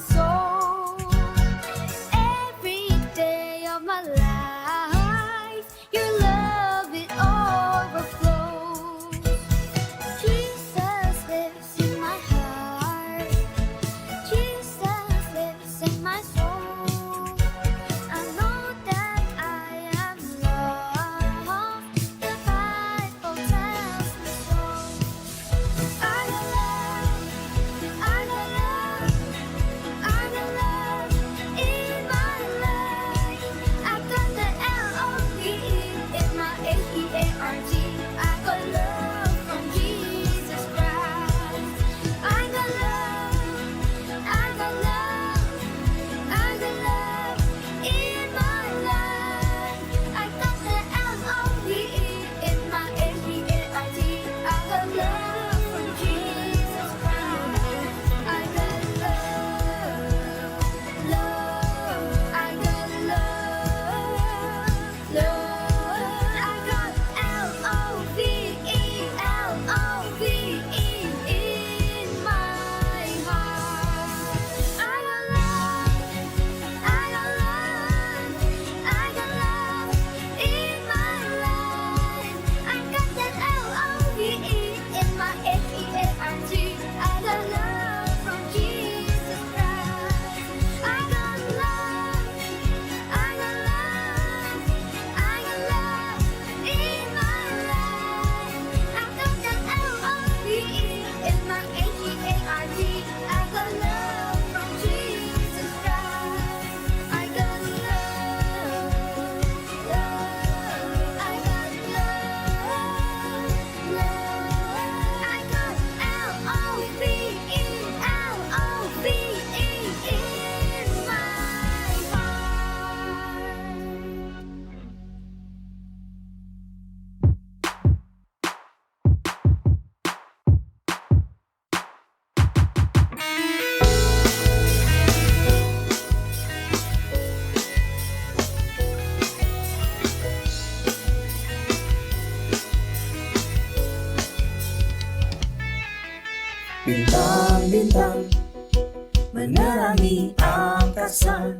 soul. Every day of my life, your love it overflows. Jesus lives in my heart. Jesus lives in my soul. I know that I am loved. The Bible tells me so. I got love. I got love. I got love in my life. I got the L-O-V-E in my H-E-A-R-T. I got love from Jesus Christ. I got love. I got love. I got love in my life. I got the L-O-V-E in my H-E-A-R-T. I got love from Jesus Christ. I got love, love. I got love, love. I got L-O-V-E, L-O-V-E in my heart. I got love, I got love, I got love in my life. I got that L-O-V-E in my H-E-A-R-T. I got love from Jesus Christ. I got love, I got love, I got love in my life. I got that L-O-V-E in my H-E-A-R-T. I got love from Jesus Christ. I got love, love. I got love, love. I got L-O-V-E, L-O-V-E in my heart. Bintang-bintang menerangi angkasa,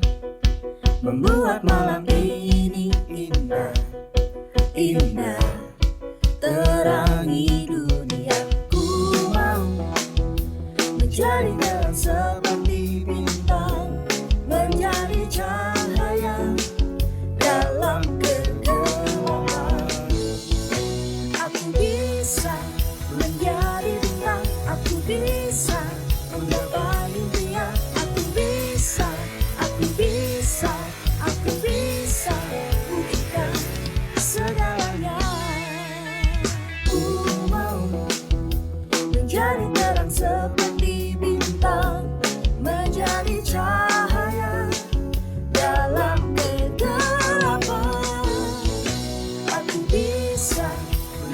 membuat malam ini indah, indah. Terangi dunia, ku mau menjadi terang seperti bintang, menjadi cahaya dalam kegelapan. Aku bisa menjadi bintang, aku bisa menggapai impian, aku bisa, aku bisa, aku bisa wujudkan segalanya. Ku mau menjadi terang seperti bintang, menjadi cahaya dalam kegelapan. Aku bisa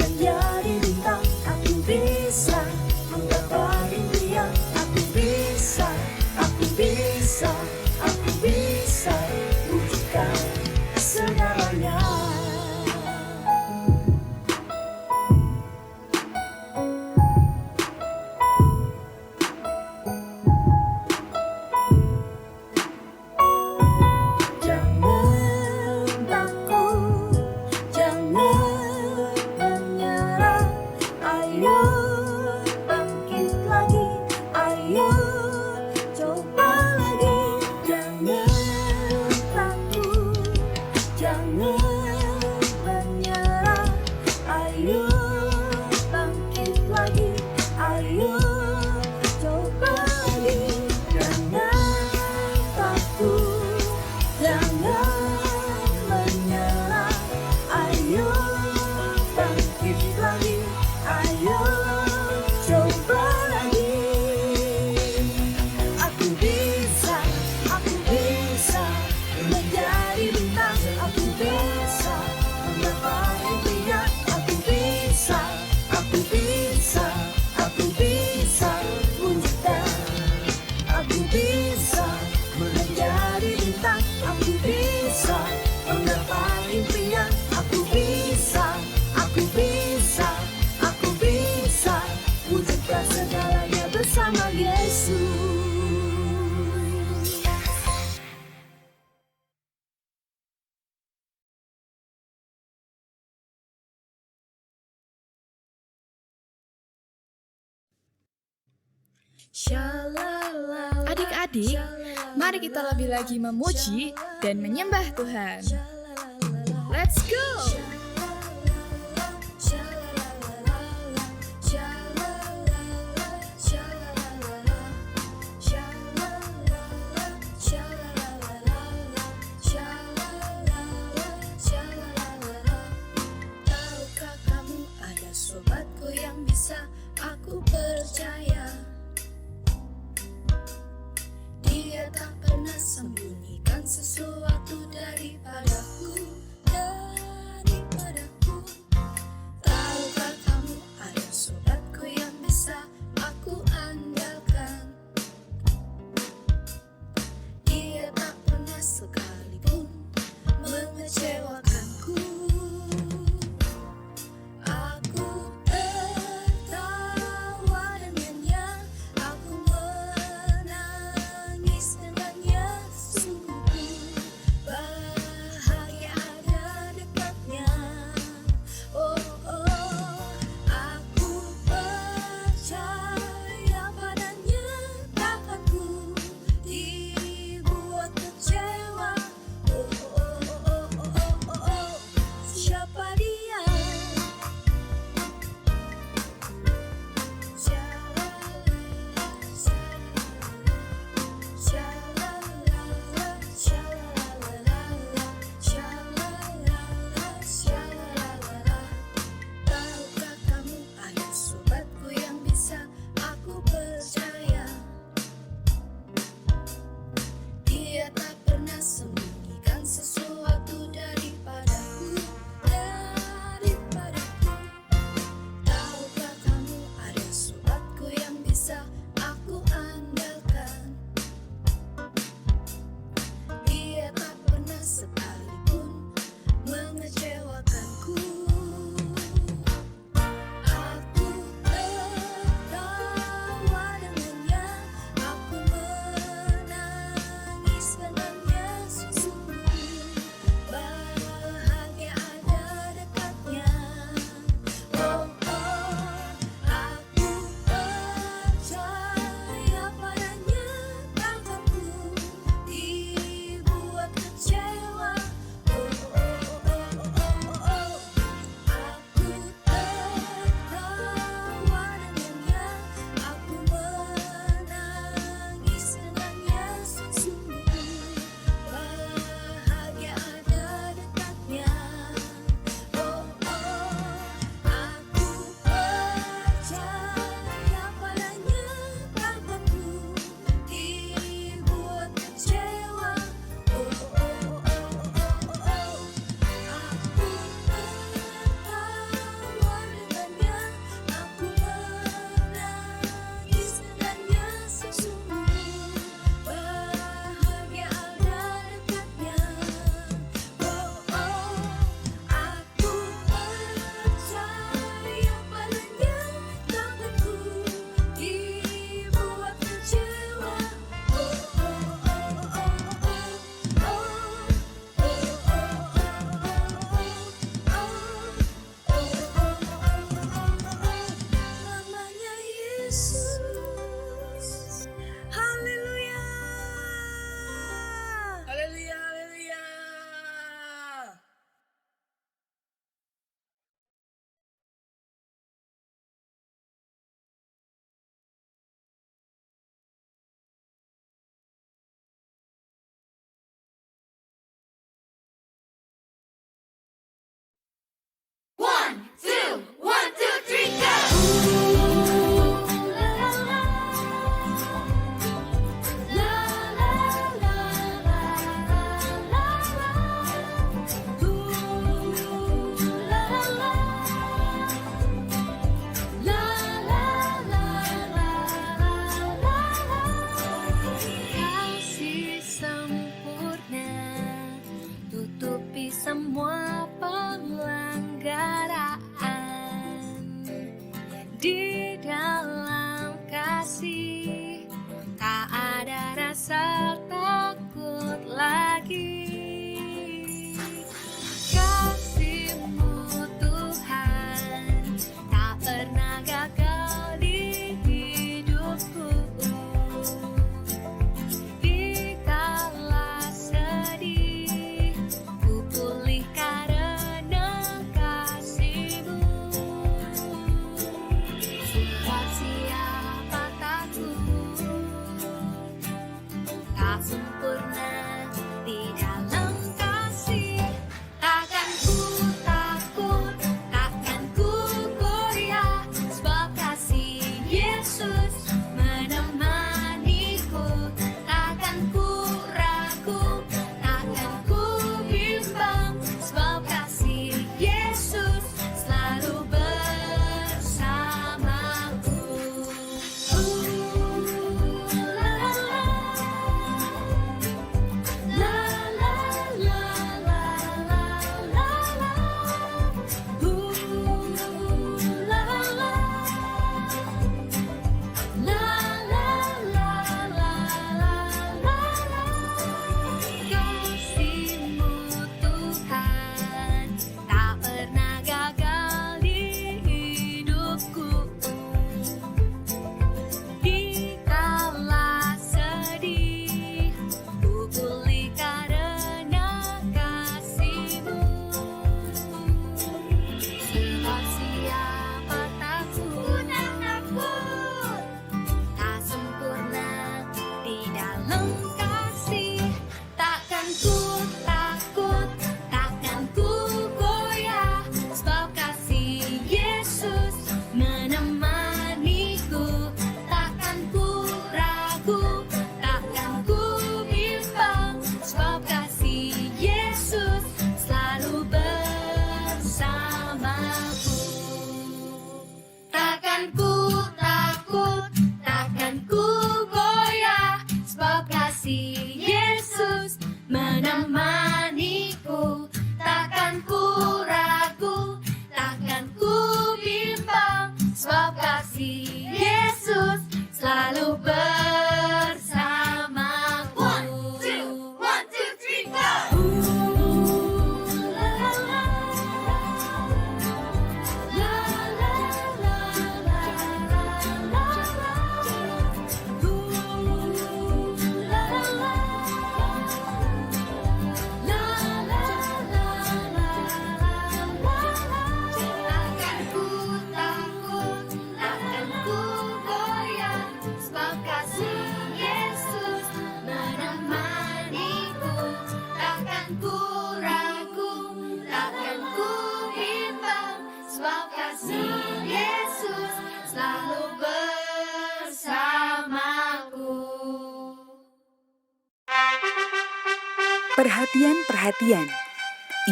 menjadi bintang, aku bisa menggapai impian, aku bisa, aku bisa, aku bisa wujudkan segalanya. Jangan takut, jangan menyerah. Ayo bangkit lagi, ayo coba lagi. Jangan takut, jangan menyerah. Ayo bangkit lagi, ayo coba lagi. Jangan takut, jangan menyerah. Ayo bangkit lagi, ayo coba lagi. Aku bisa menjadi bintang, aku bisa menggapai impian, aku bisa, aku bisa, aku bisa wujudkan. Aku bisa menjadi bintang, aku bisa menggapai impian, aku bisa, aku bisa, aku bisa wujudkan segalanya bersama Yesus. Adik-adik, mari kita lebih lagi memuji dan menyembah Tuhan. Let's go! Tahukah kamu ada sobatku yang bisa aku percaya? Dia tak pernah sembunyikan sesuatu daripadaku. tak sempurna di dalam kasih. Takkan ku takut, takkan ku goyah, sebab kasih Yesus menemaniku. Takkan ku ragu, takkan ku bimbang, sebab kasih Yesus selalu bersamaku. La la la la la la la. La la la. La la la la la la. Kasih-Mu Tuhan tak pernah gagal di hidupku. Dikala sedih, ku pulih karena kasih-Mu. Sebab siapa takut, tak sempurna di dalam kasih. Takkan ku takut, takkan ku goyah, sebab kasih Yesus menemaniku. Takkan ku ragu, takkan ku bimbang, sebab kasih Yesus selalu bersamaku. Takkan ku takut, takkan ku goyah, sebab kasih Yesus menemaniku. Takkan ku ragu, takkan ku bimbang, sebab kasih Yesus selalu bersamaku. One, two, three, go! La la la. La la la la la la la. La la la. La la la la la la. Takkan ku takut, takkan ku goyah, sebab kasih Yesus menemaniku. Takkan ku ragu, takkan ku bimbang, sebab kasih Yesus selalu bersamaku. Perhatian,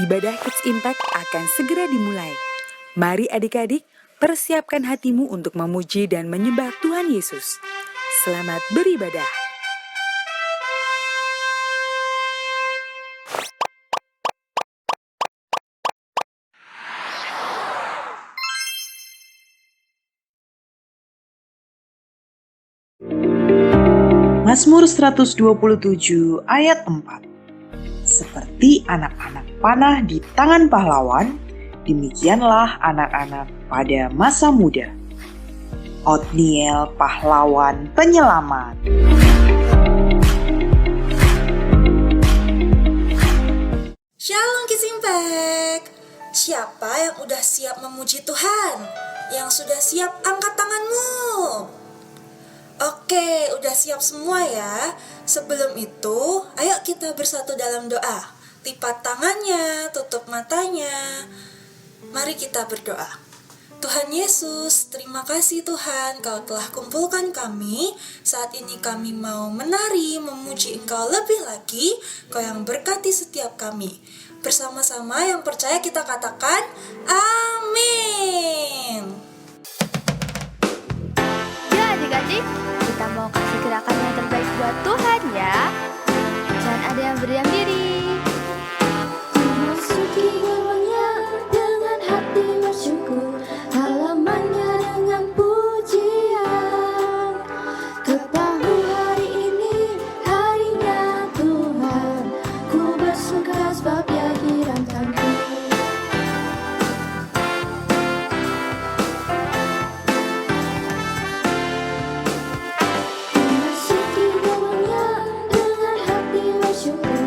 ibadah Kids Impact akan segera dimulai. Mari adik-adik, persiapkan hatimu untuk memuji dan menyembah Tuhan Yesus. Selamat beribadah. Mazmur 127 ayat 4. Seperti anak-anak panah di tangan pahlawan, demikianlah anak-anak pada masa muda. Otniel, pahlawan penyelamat. Shalom Kids Impact. Siapa yang udah siap memuji Tuhan? Yang sudah siap angkat tanganmu. Oke, udah siap semua ya. Sebelum itu, ayo kita bersatu dalam doa. Lipat tangannya, tutup matanya. Mari kita berdoa. Tuhan Yesus, terima kasih Tuhan, Kau telah kumpulkan kami. Saat ini kami mau menari, memuji Engkau lebih lagi. Kau yang berkati setiap kami. Bersama-sama yang percaya kita katakan, amin. Ya adik-adik, kita mau kasih gerakan yang terbaik buat Tuhan ya. Jangan ada yang berdiam diri. Memasuki gerbangnya dengan hati bersyukur, halamannya dengan pujian. Ketahui hari ini harinya Tuhan, ku bersuka sebab Dia hiraukanku. Memasuki gerbangnya dengan hati bersyukur,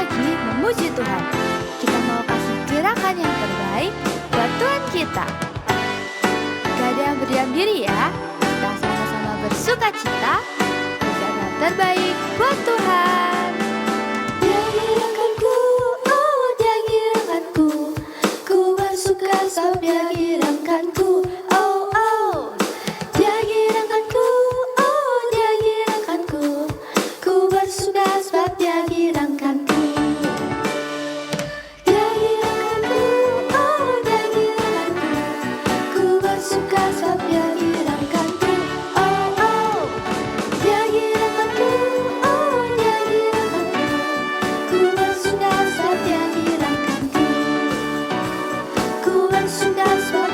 lagi memuji Tuhan. Kita mau kasih gerakan yang terbaik buat Tuhan kita. Gak ada yang berdiam diri ya. Kita sama-sama bersuka cita. Berikan yang terbaik buat Tuhan. Dia girakanku, oh dia girakanku. Ku bersuka sebab dia girakanku. Oh oh, dia girakanku, oh dia girakanku. Ku bersuka sebab dia girakanku. Dia girakanku, oh dia girakanku. Ku bersuka sebab dia girakanku. Oh oh, dia girakanku, oh dia girakanku. Ku bersuka sebab dia girakanku. Ku bersuka sebab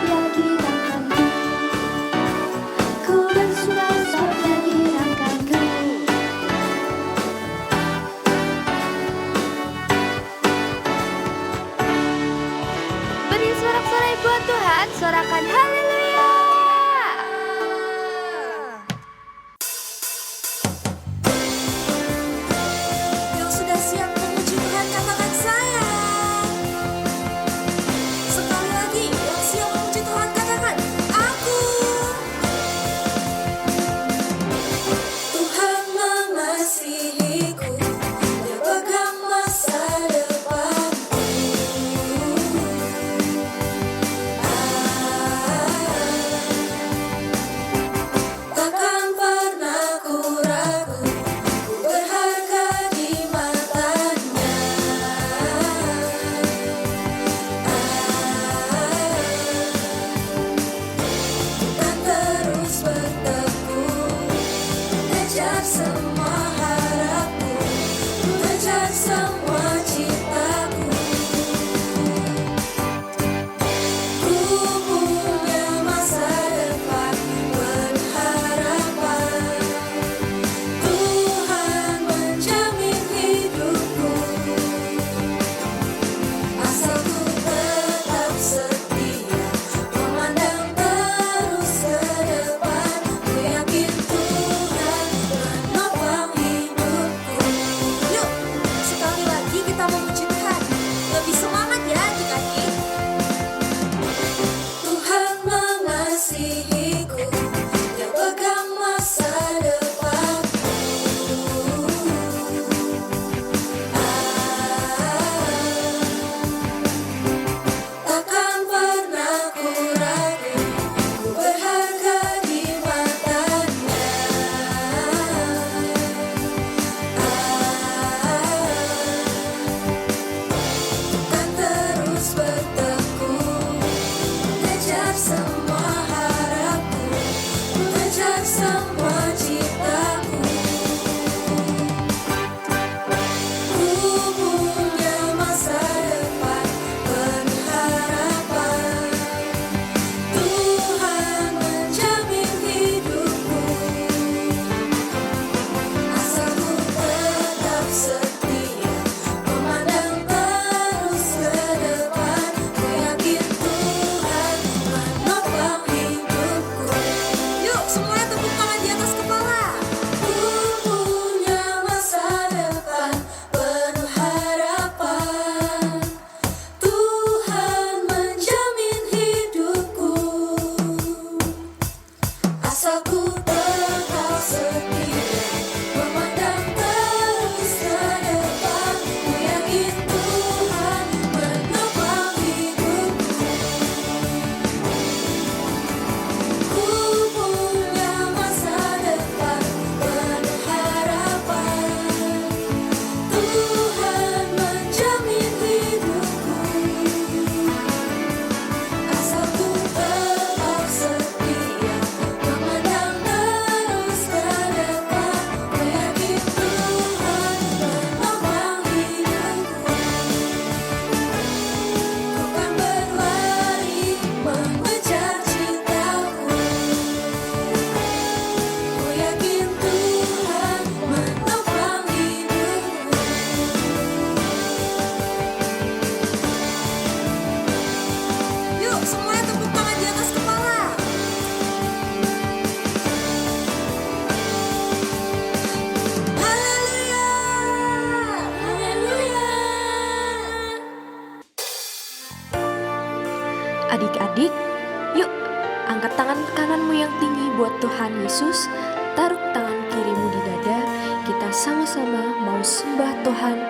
buat Tuhan Yesus, taruh tangan kirimu di dada, kita sama-sama mau sembah Tuhan,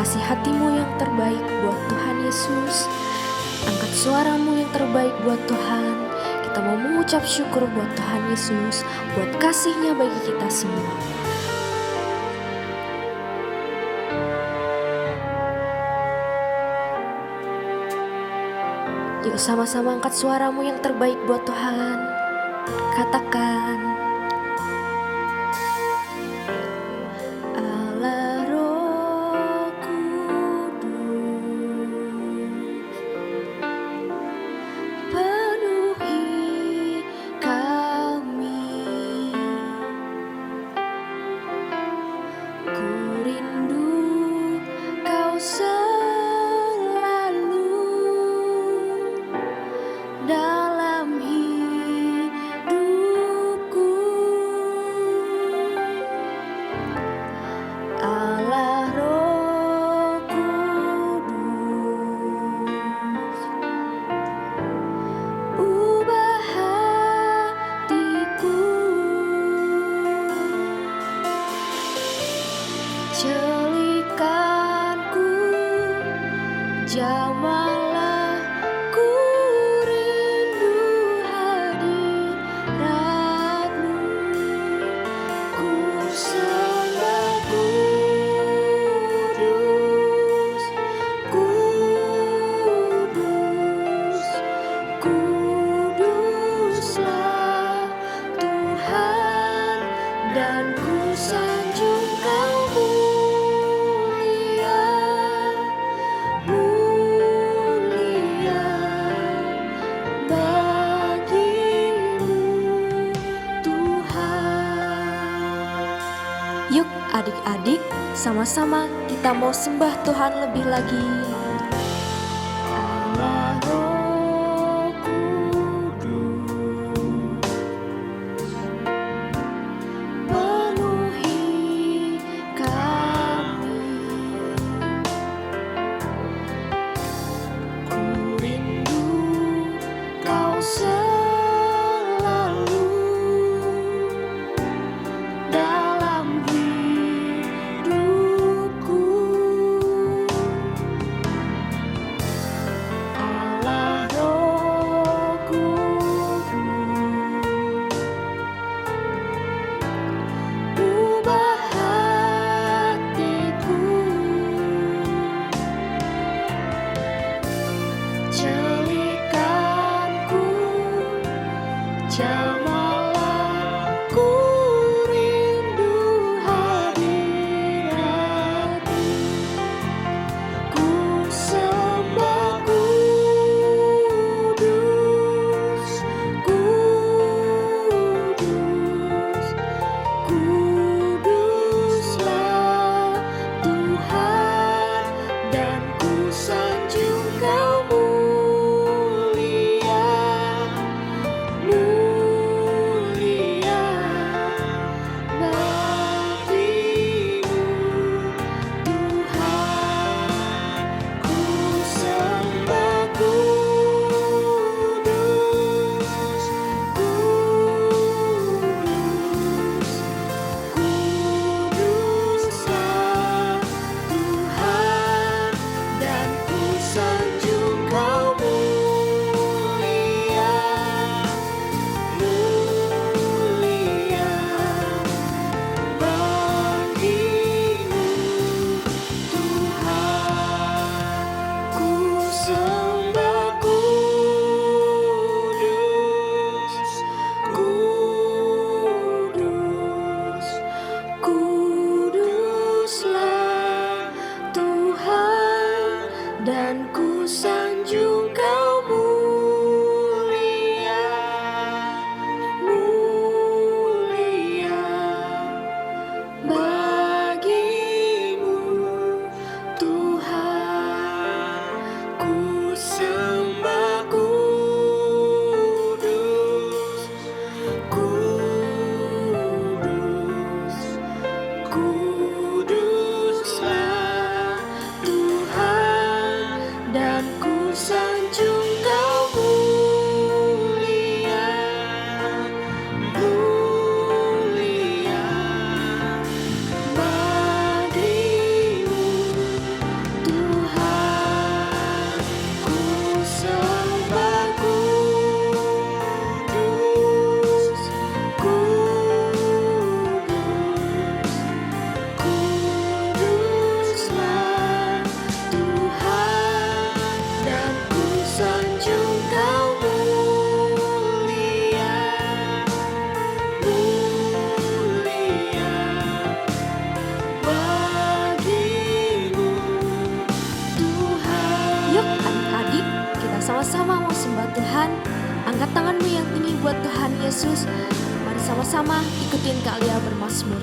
kasih hatimu yang terbaik buat Tuhan Yesus. Angkat suaramu yang terbaik buat Tuhan. Kita mau mengucap syukur buat Tuhan Yesus, buat kasih-Nya bagi kita semua. Yuk sama-sama angkat suaramu yang terbaik buat Tuhan. Katakan, Allah Roh Kudus, penuhi kami. Ku rindu Kau selalu dalam hidupku. Allah Roh Kudus, ubah hatiku, celikanku, jamalah ku rindu hadirat-Mu. Ku sembah kudus, kudus, kuduslah Tuhan, dan ku sanjung Kau mulia, mulia bagimu Tuhan. Yuk adik-adik, sama-sama kita mau sembah Tuhan lebih lagi. Allah Roh Kudus, penuhi kami. Ku rindu Kau selalu dalam hidupku. Allah Roh Kudus, ubah Yesus. Mari sama-sama ikutin Kak Lia bermazmur.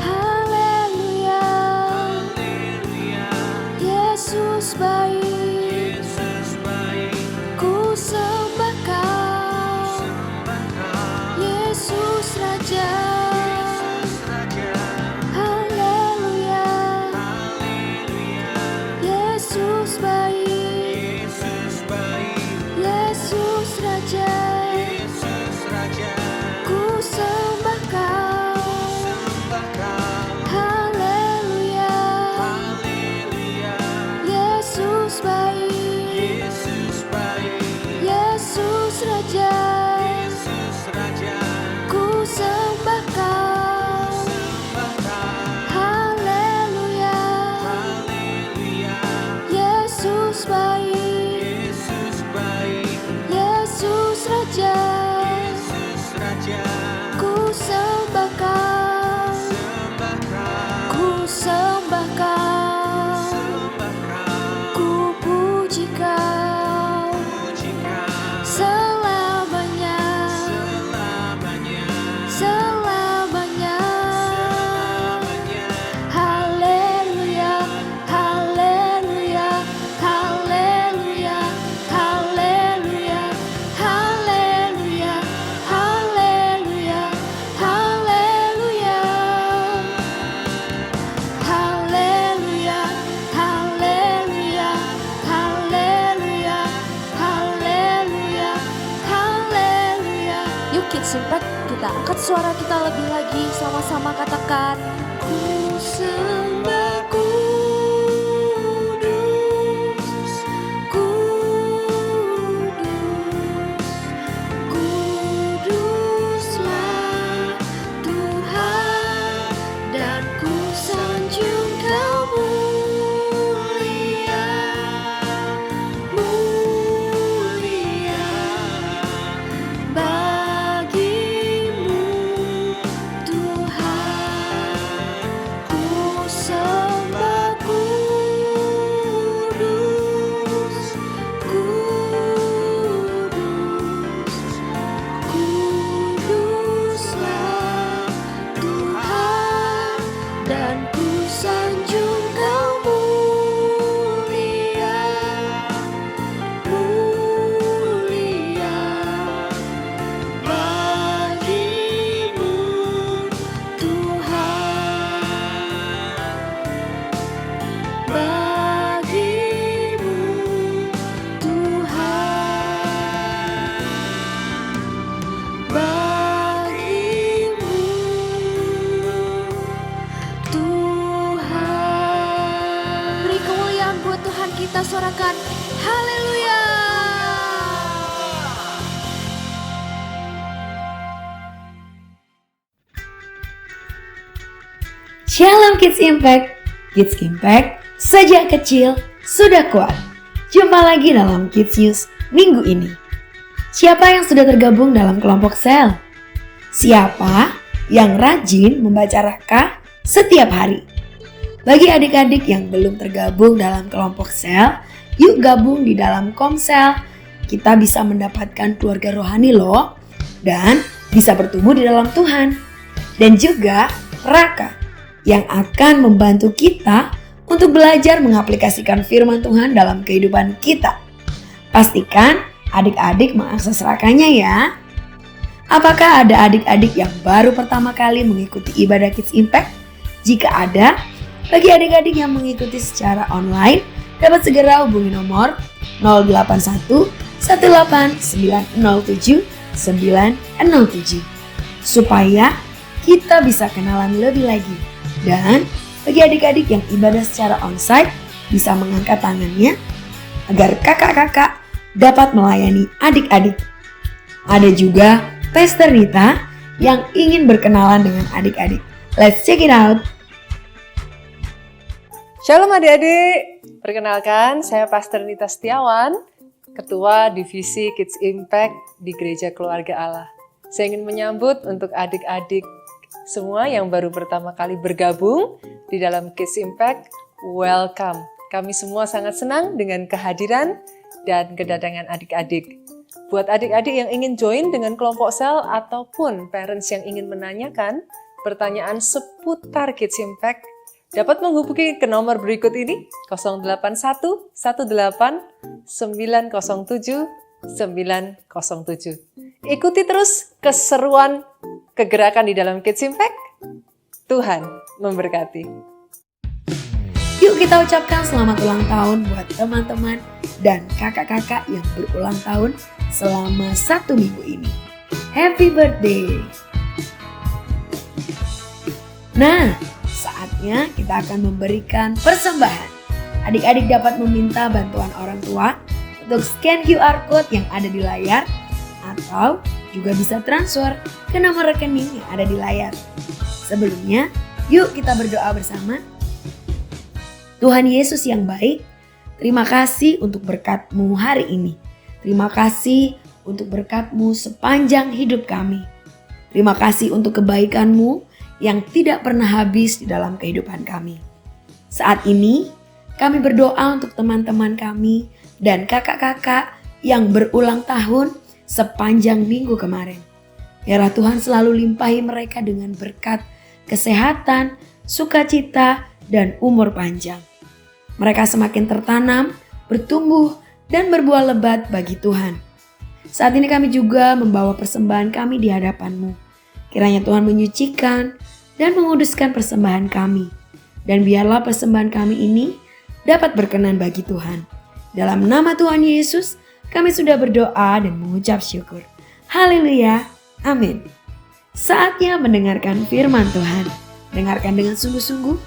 Haleluya, Yesus baik, ku sembah Kau, Yesus Raja. Haleluya, Yesus baik, Yesus Raja. Ku sembah Kau. Haleluya, Yesus baik, Yesus Raja. Ku sembah Kau. Haleluya, Yesus baik, Yesus Raja. Ku sembah Kau. Ku sembah Kau. Ku puji Kau selamanya, selamanya. Haleluya, haleluya, haleluya, haleluya, haleluya, haleluya, haleluya. Haleluya, haleluya, haleluya, haleluya, haleluya. Yuk Kids Impact, kita angkat suara kita lebih lagi, sama-sama katakan, ku sembah kudus, kudus, kuduslah Tuhan, dan ku sanjung Kau mulia, mulia. Bagimu Tuhan, ku sembah kudus, kudus, kuduslah Tuhan, dan ku sanjung Kau mulia, mulia. Bagimu Tuhan, bagimu Tuhan, bagimu Tuhan. Beri kemuliaan buat Tuhan kita, sorakan haleluya. Shalom Kids Impact. Kids Impact, sejak kecil sudah kuat. Jumpa lagi dalam Kids News minggu ini. Siapa yang sudah tergabung dalam kelompok sel? Siapa yang rajin membaca Raka setiap hari? Bagi adik-adik yang belum tergabung dalam kelompok sel, yuk gabung di dalam Komsel. Kita bisa mendapatkan keluarga rohani loh, dan bisa bertumbuh di dalam Tuhan. Dan juga Raka yang akan membantu kita untuk belajar mengaplikasikan firman Tuhan dalam kehidupan kita. Pastikan adik-adik mengakses Rakanya ya. Apakah ada adik-adik yang baru pertama kali mengikuti ibadah Kids Impact? Jika ada, bagi adik-adik yang mengikuti secara online, dapat segera hubungi nomor 081 18907 907 supaya kita bisa kenalan lebih lagi. Dan bagi adik-adik yang ibadah secara onsite, bisa mengangkat tangannya agar kakak-kakak dapat melayani adik-adik. Ada juga Pastor Nita yang ingin berkenalan dengan adik-adik. Let's check it out. Shalom adik-adik, perkenalkan saya Pastor Nita Setiawan, Ketua Divisi Kids Impact di Gereja Keluarga Allah. Saya ingin menyambut untuk adik-adik semua yang baru pertama kali bergabung di dalam Kids Impact, welcome. Kami semua sangat senang dengan kehadiran dan kedatangan adik-adik. Buat adik-adik yang ingin join dengan kelompok sel ataupun parents yang ingin menanyakan pertanyaan seputar Kids Impact, dapat menghubungi ke nomor berikut ini 081 18 907 907. Ikuti terus keseruan kegerakan di dalam Kids Impact. Tuhan memberkati. Yuk kita ucapkan selamat ulang tahun buat teman-teman dan kakak-kakak yang berulang tahun selama 1 minggu ini. Happy birthday! Nah, saatnya kita akan memberikan persembahan. Adik-adik dapat meminta bantuan orang tua untuk scan QR Code yang ada di layar atau juga bisa transfer ke nomor rekening yang ada di layar. Sebelumnya, yuk kita berdoa bersama. Tuhan Yesus yang baik, terima kasih untuk berkat-Mu hari ini. Terima kasih untuk berkat-Mu sepanjang hidup kami. Terima kasih untuk kebaikan-Mu yang tidak pernah habis di dalam kehidupan kami. Saat ini, kami berdoa untuk teman-teman kami dan kakak-kakak yang berulang tahun sepanjang minggu kemarin. Biarlah Tuhan selalu limpahi mereka dengan berkat, kesehatan, sukacita, dan umur panjang. Mereka semakin tertanam, bertumbuh, dan berbuah lebat bagi Tuhan. Saat ini kami juga membawa persembahan kami di hadapan-Mu. Kiranya Tuhan menyucikan dan menguduskan persembahan kami. Dan biarlah persembahan kami ini dapat berkenan bagi Tuhan. Dalam nama Tuhan Yesus, kami sudah berdoa dan mengucap syukur. Haleluya. Amin. Saatnya mendengarkan firman Tuhan. Dengarkan dengan sungguh-sungguh,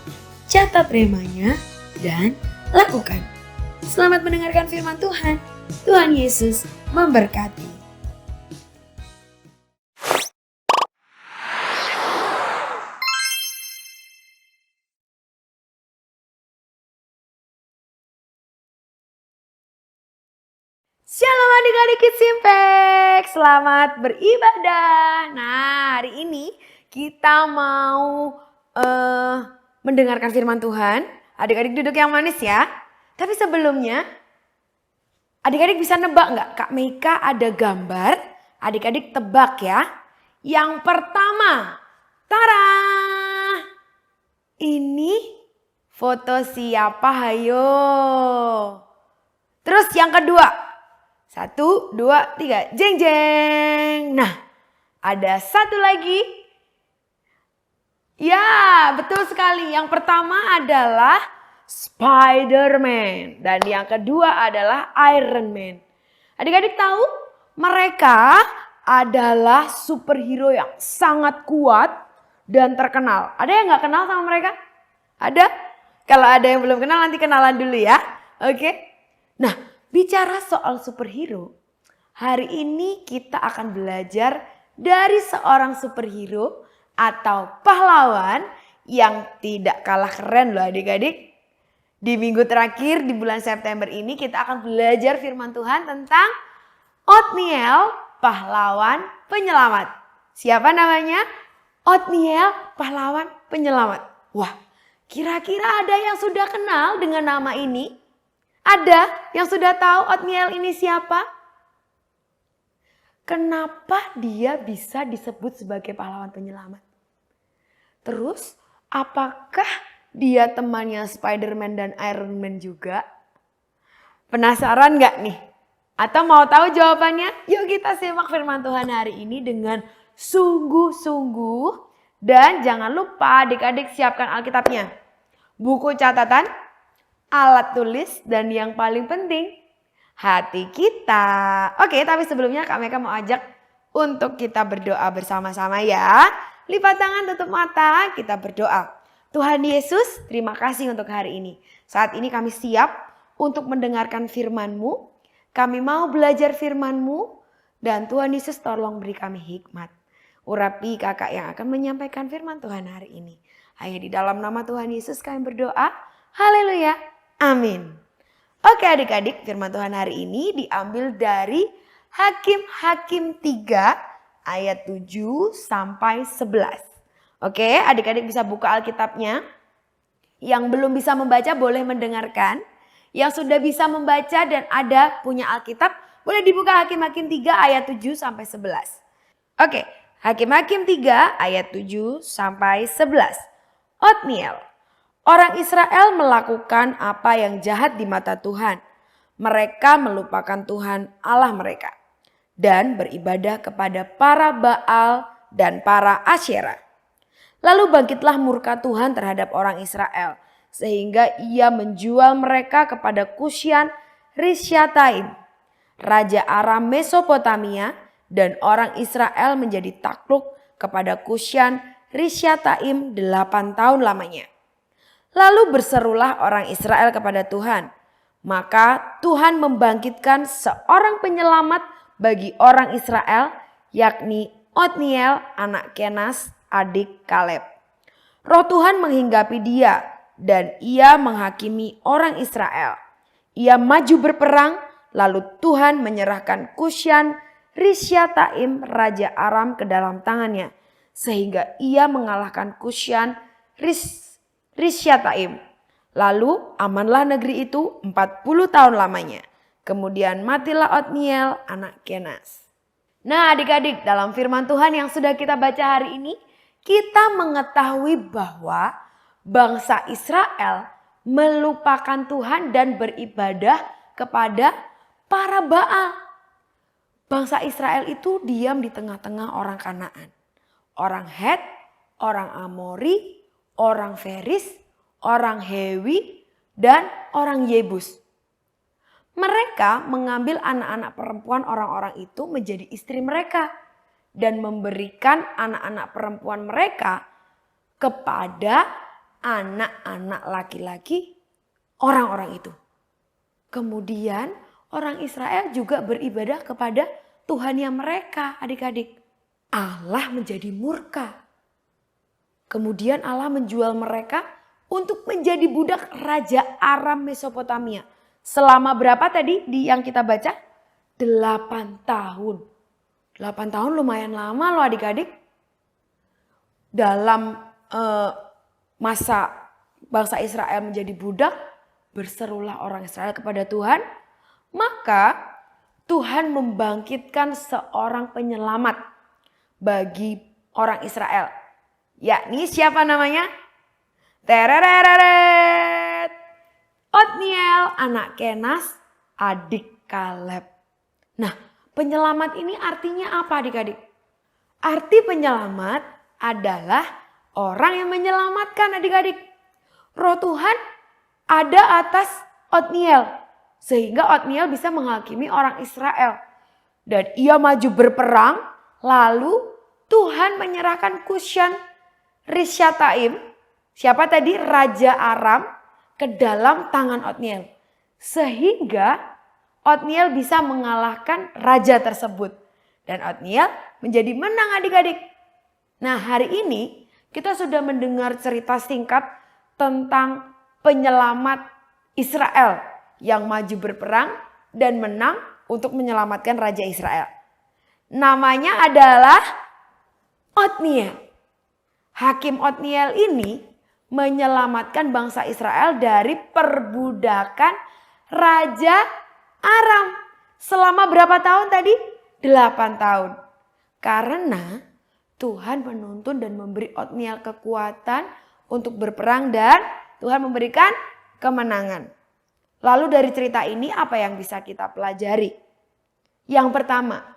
catat remanya, dan lakukan. Selamat mendengarkan firman Tuhan. Tuhan Yesus memberkati. Shalom adik-adik Kids Impact, selamat beribadah. Nah, hari ini kita mau mendengarkan firman Tuhan. Adik-adik duduk yang manis ya. Tapi sebelumnya, adik-adik bisa nebak nggak? Kak Meika ada gambar, adik-adik tebak ya. Yang pertama, tara! Ini foto siapa? Hayo. Terus yang kedua, 1, 2, 3, jeng jeng. Nah, ada satu lagi. Ya, betul sekali. Yang pertama adalah Spider-Man. Dan yang kedua adalah Iron Man. Adik-adik tahu mereka adalah superhero yang sangat kuat dan terkenal. Ada yang gak kenal sama mereka? Ada? Kalau ada yang belum kenal nanti kenalan dulu ya. Oke? Nah, bicara soal superhero, hari ini kita akan belajar dari seorang superhero atau pahlawan yang tidak kalah keren loh adik-adik. Di minggu terakhir di bulan September ini kita akan belajar firman Tuhan tentang Othniel, pahlawan penyelamat. Siapa namanya? Othniel, pahlawan penyelamat. Wah, kira-kira ada yang sudah kenal dengan nama ini? Ada yang sudah tahu Othniel ini siapa? Kenapa dia bisa disebut sebagai pahlawan penyelamat? Terus, apakah dia temannya Spider-Man dan Iron Man juga? Penasaran gak nih? Atau mau tahu jawabannya? Yuk kita simak firman Tuhan hari ini dengan sungguh-sungguh. Dan jangan lupa adik-adik siapkan Alkitabnya. Buku catatan, alat tulis, dan yang paling penting, hati kita. Oke, tapi sebelumnya Kak Meka mau ajak untuk kita berdoa bersama-sama ya. Lipat tangan, tutup mata, kita berdoa. Tuhan Yesus, terima kasih untuk hari ini. Saat ini kami siap untuk mendengarkan firman-Mu. Kami mau belajar firman-Mu. Dan Tuhan Yesus tolong beri kami hikmat. Urapi kakak yang akan menyampaikan firman Tuhan hari ini. Hanya di dalam nama Tuhan Yesus kami berdoa. Haleluya. Amin. Oke adik-adik, firman Tuhan hari ini diambil dari Hakim-Hakim 3 ayat 7 sampai 11. Oke, adik-adik bisa buka Alkitabnya. Yang belum bisa membaca boleh mendengarkan. Yang sudah bisa membaca dan ada punya Alkitab, boleh dibuka Hakim-Hakim 3 ayat 7 sampai 11. Oke, Hakim-Hakim 3 ayat 7 sampai 11. Otniel. Orang Israel melakukan apa yang jahat di mata Tuhan. Mereka melupakan Tuhan Allah mereka dan beribadah kepada para Baal dan para Asyera. Lalu bangkitlah murka Tuhan terhadap orang Israel, sehingga ia menjual mereka kepada Kusyan Rishyataim, raja Aram Mesopotamia, dan orang Israel menjadi takluk kepada Kusyan Rishyataim 8 tahun lamanya. Lalu berserulah orang Israel kepada Tuhan. Maka Tuhan membangkitkan seorang penyelamat bagi orang Israel, yakni Otniel anak Kenas, adik Kaleb. Roh Tuhan menghinggapi dia dan ia menghakimi orang Israel. Ia maju berperang, lalu Tuhan menyerahkan Kusyan Rishyataim raja Aram ke dalam tangannya, sehingga ia mengalahkan Kusyan Rishyataim. Lalu amanlah negeri itu 40 tahun lamanya. Kemudian matilah Otniel anak Kenas. Nah adik-adik, dalam firman Tuhan yang sudah kita baca hari ini, kita mengetahui bahwa bangsa Israel melupakan Tuhan dan beribadah kepada para Baal. Bangsa Israel itu diam di tengah-tengah orang Kanaan, orang Het, orang Amori, orang Feris, orang Hewi, dan orang Yebus. Mereka mengambil anak-anak perempuan orang-orang itu menjadi istri mereka dan memberikan anak-anak perempuan mereka kepada anak-anak laki-laki orang-orang itu. Kemudian orang Israel juga beribadah kepada Tuhannya mereka, adik-adik. Allah menjadi murka. Kemudian Allah menjual mereka untuk menjadi budak Raja Aram Mesopotamia. Selama berapa tadi yang kita baca? 8 tahun. 8 tahun lumayan lama loh adik-adik. Dalam masa bangsa Israel menjadi budak, berserulah orang Israel kepada Tuhan. Maka Tuhan membangkitkan seorang penyelamat bagi orang Israel. Yakni siapa namanya? Tereret. Otniel anak Kenas, adik Kaleb. Nah, penyelamat ini artinya apa adik-adik? Arti penyelamat adalah orang yang menyelamatkan adik-adik. Roh Tuhan ada atas Otniel, sehingga Otniel bisa menghakimi orang Israel. Dan ia maju berperang, lalu Tuhan menyerahkan Kusyan Rishyataim, siapa tadi? Raja Aram, ke dalam tangan Otniel. Sehingga Otniel bisa mengalahkan raja tersebut. Dan Otniel menjadi menang adik-adik. Nah hari ini kita sudah mendengar cerita singkat tentang penyelamat Israel yang maju berperang dan menang untuk menyelamatkan Raja Israel. Namanya adalah Otniel. Hakim Otniel ini menyelamatkan bangsa Israel dari perbudakan Raja Aram. Selama berapa tahun tadi? 8 tahun. Karena Tuhan menuntun dan memberi Otniel kekuatan untuk berperang dan Tuhan memberikan kemenangan. Lalu dari cerita ini apa yang bisa kita pelajari? Yang pertama,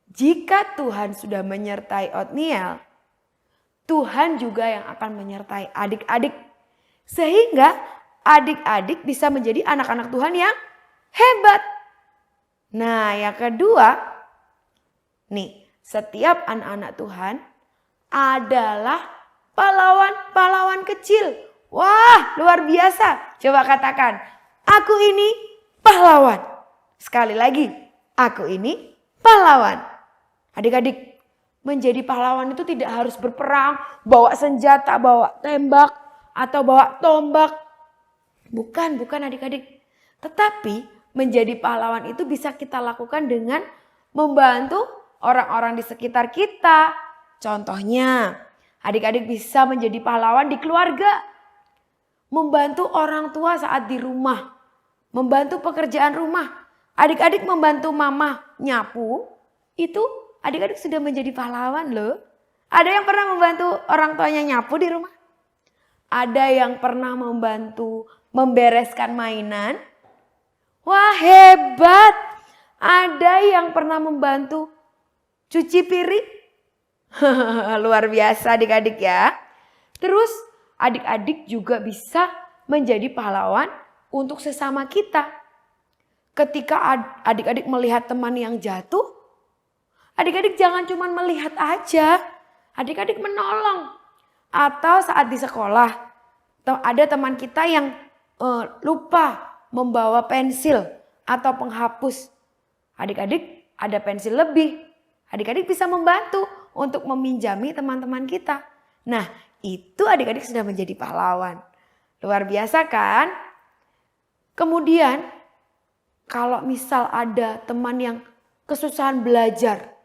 jika Tuhan sudah menyertai Otniel, Tuhan juga yang akan menyertai adik-adik. Sehingga adik-adik bisa menjadi anak-anak Tuhan yang hebat. Nah yang kedua, nih setiap anak-anak Tuhan adalah pahlawan-pahlawan kecil. Wah luar biasa. Coba katakan, aku ini pahlawan. Sekali lagi, aku ini pahlawan. Adik-adik, menjadi pahlawan itu tidak harus berperang, bawa senjata, bawa tembak, atau bawa tombak. Bukan adik-adik. Tetapi menjadi pahlawan itu bisa kita lakukan dengan membantu orang-orang di sekitar kita. Contohnya, adik-adik bisa menjadi pahlawan di keluarga. membantu orang tua saat di rumah, membantu pekerjaan rumah. Adik-adik membantu mama nyapu, itu adik-adik sudah menjadi pahlawan loh. Ada yang pernah membantu orang tuanya nyapu di rumah? Ada yang pernah membantu membereskan mainan? Wah, hebat! Ada yang pernah membantu cuci piring? Luar biasa adik-adik ya. Terus adik-adik juga bisa menjadi pahlawan untuk sesama kita. Ketika adik-adik melihat teman yang jatuh, adik-adik jangan cuma melihat aja. Adik-adik menolong. Atau saat di sekolah, ada teman kita yang lupa membawa pensil atau penghapus. Adik-adik ada pensil lebih. Adik-adik bisa membantu untuk meminjami teman-teman kita. Nah, itu adik-adik sudah menjadi pahlawan. Luar biasa kan? Kemudian, kalau misal ada teman yang kesusahan belajar,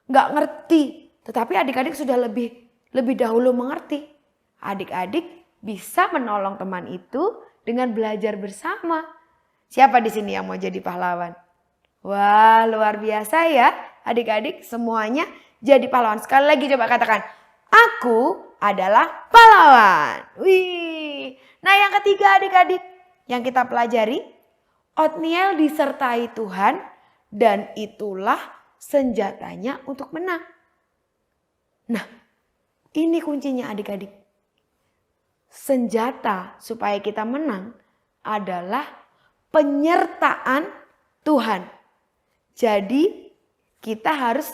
nggak ngerti, tetapi adik-adik sudah lebih dahulu mengerti. Adik-adik bisa menolong teman itu dengan belajar bersama. Siapa di sini yang mau jadi pahlawan? Wah, luar biasa ya. Adik-adik semuanya jadi pahlawan. Sekali lagi coba katakan, aku adalah pahlawan. Wih. Nah, yang ketiga adik-adik yang kita pelajari, Otniel disertai Tuhan dan itulah senjatanya untuk menang. Nah, ini kuncinya adik-adik. Senjata supaya kita menang adalah penyertaan Tuhan. Jadi kita harus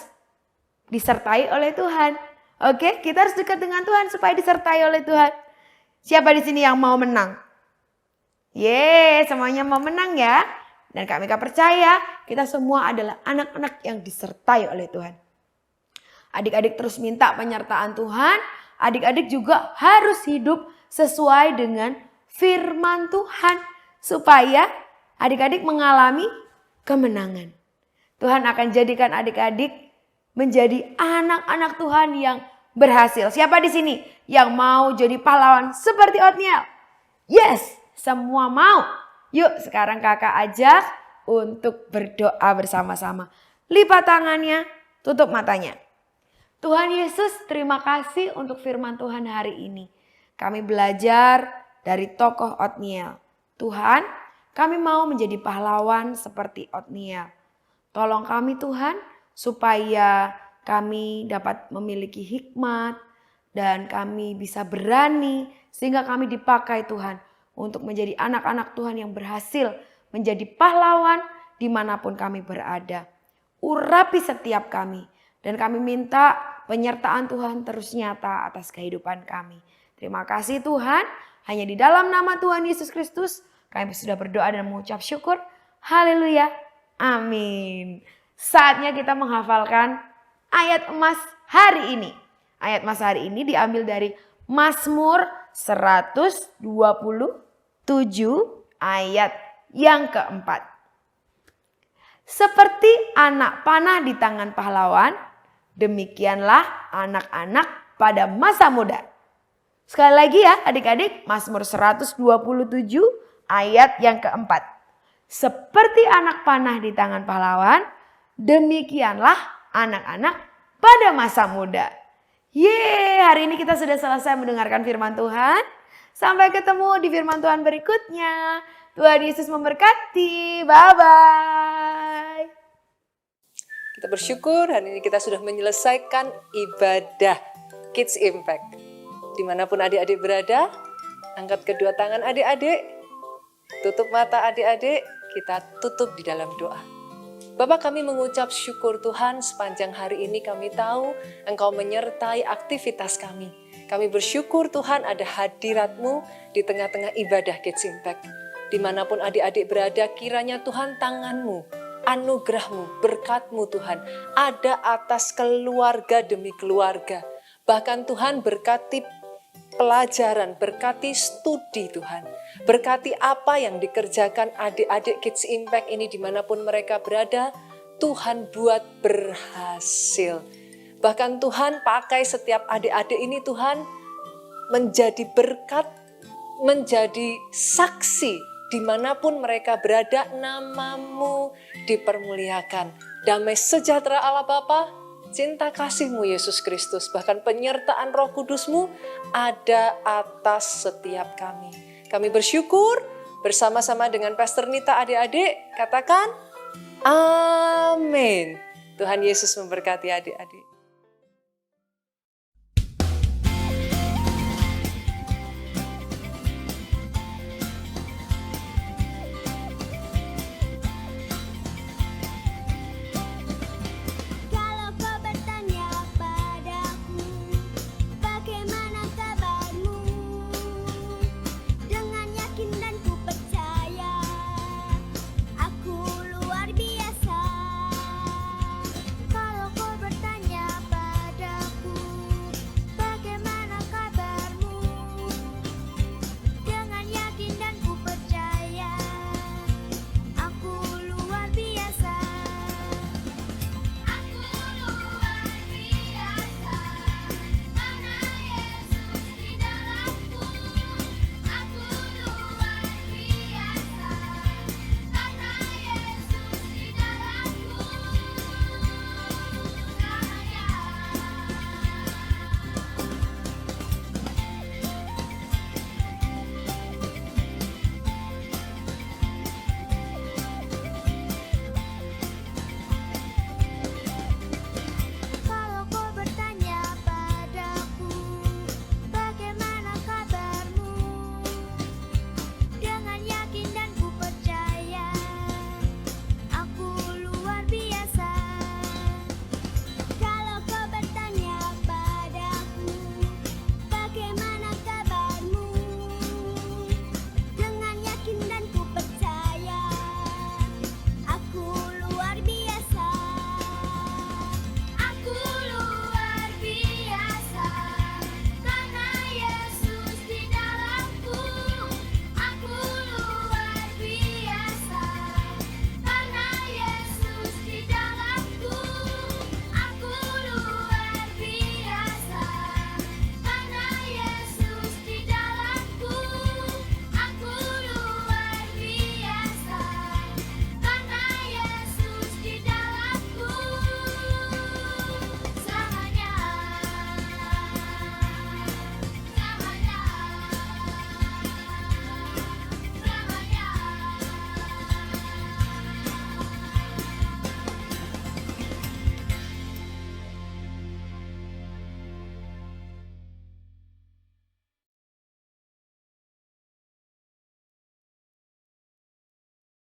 disertai oleh Tuhan. Oke, kita harus dekat dengan Tuhan supaya disertai oleh Tuhan. Siapa di sini yang mau menang? Semuanya mau menang ya. Dan Kak Mika percaya kita semua adalah anak-anak yang disertai oleh Tuhan. Adik-adik terus minta penyertaan Tuhan. Adik-adik juga harus hidup sesuai dengan firman Tuhan. Supaya adik-adik mengalami kemenangan. Tuhan akan jadikan adik-adik menjadi anak-anak Tuhan yang berhasil. Siapa di sini yang mau jadi pahlawan seperti Otniel? Yes, semua mau. Yuk sekarang kakak ajak untuk berdoa bersama-sama. Lipat tangannya, tutup matanya. Tuhan Yesus, terima kasih untuk firman Tuhan hari ini. Kami belajar dari tokoh Otniel. Tuhan, kami mau menjadi pahlawan seperti Otniel. Tolong kami Tuhan, supaya kami dapat memiliki hikmat dan kami bisa berani sehingga kami dipakai Tuhan untuk menjadi anak-anak Tuhan yang berhasil menjadi pahlawan dimanapun kami berada. Urapi setiap kami dan kami minta penyertaan Tuhan terus nyata atas kehidupan kami. Terima kasih Tuhan, hanya di dalam nama Tuhan Yesus Kristus kami sudah berdoa dan mengucap syukur. Haleluya, amin. Saatnya kita menghafalkan ayat emas hari ini. Ayat emas hari ini diambil dari Mazmur 127 ayat yang keempat. Seperti anak panah di tangan pahlawan, demikianlah anak-anak pada masa muda. Sekali lagi ya adik-adik, Mazmur 127 ayat yang keempat. Seperti anak panah di tangan pahlawan, demikianlah anak-anak pada masa muda. Hari ini kita sudah selesai mendengarkan firman Tuhan. Sampai ketemu di firman Tuhan berikutnya. Tuhan Yesus memberkati. Bye-bye. Kita bersyukur hari ini kita sudah menyelesaikan ibadah Kids Impact. Dimanapun adik-adik berada, angkat kedua tangan adik-adik, tutup mata adik-adik, kita tutup di dalam doa. Bapa, kami mengucap syukur Tuhan sepanjang hari ini kami tahu Engkau menyertai aktivitas kami. Kami bersyukur Tuhan ada hadirat-Mu di tengah-tengah ibadah Kids Impact. Dimanapun adik-adik berada, kiranya Tuhan tangan-Mu, anugerah-Mu, berkat-Mu Tuhan ada atas keluarga demi keluarga. Bahkan Tuhan berkati pelajaran, berkati studi Tuhan. Berkati apa yang dikerjakan adik-adik Kids Impact ini dimanapun mereka berada, Tuhan buat berhasil. Bahkan Tuhan pakai setiap adik-adik ini Tuhan menjadi berkat menjadi saksi dimanapun mereka berada, namamu dipermuliakan. Damai sejahtera Allah Bapa, cinta kasih-Mu Yesus Kristus, bahkan penyertaan Roh Kudus-Mu ada atas setiap kami. Kami bersyukur bersama-sama dengan Pastor Nita, adik-adik, katakan amin. Tuhan Yesus memberkati adik-adik.